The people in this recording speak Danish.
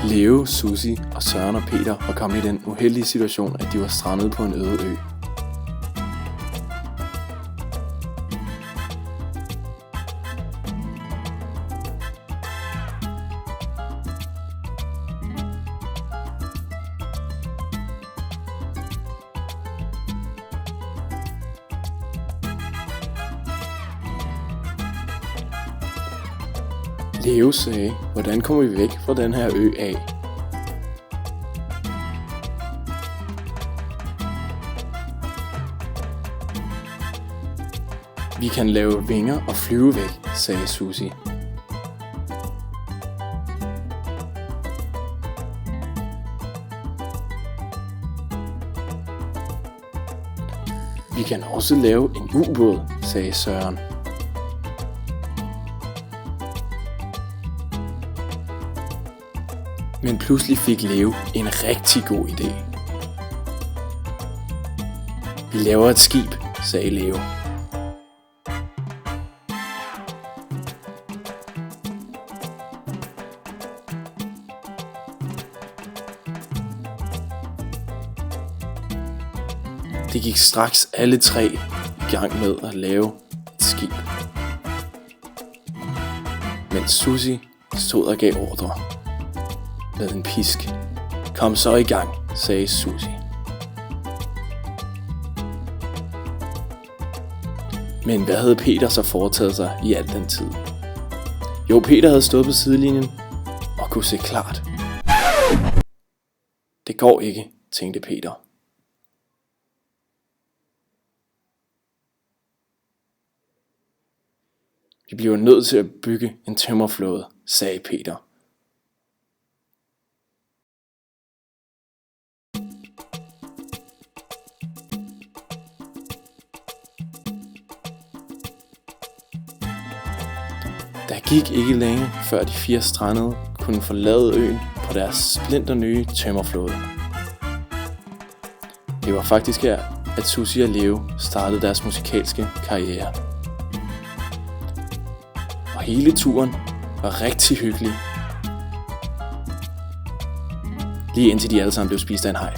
Leo, Susie og Søren og Peter var kommet i den uheldige situation, at de var strandet på en øde ø. Leo sagde, hvordan kommer vi væk fra den her ø af? Vi kan lave vinger og flyve væk, sagde Susie. Vi kan også lave en ubåd, sagde Søren. Men pludselig fik Leo en rigtig god idé. Vi laver et skib, sagde Leo. Det gik straks alle tre i gang med at lave et skib. Men Susie stod og gav ordre med en pisk. Kom så i gang, sagde Susie. Men hvad havde Peter så foretaget sig i al den tid? Jo, Peter havde stået på sidelinjen og kunne se klart. Det går ikke, tænkte Peter. Vi bliver nødt til at bygge en tømmerflåde, sagde Peter. Der gik ikke længe, før de 4 strandede kunne forlade øen på deres splinternye tømmerflåde. Det var faktisk her, at Susie og Leo startede deres musikalske karriere. Og hele turen var rigtig hyggelig. Lige indtil de alle sammen blev spist af en haj.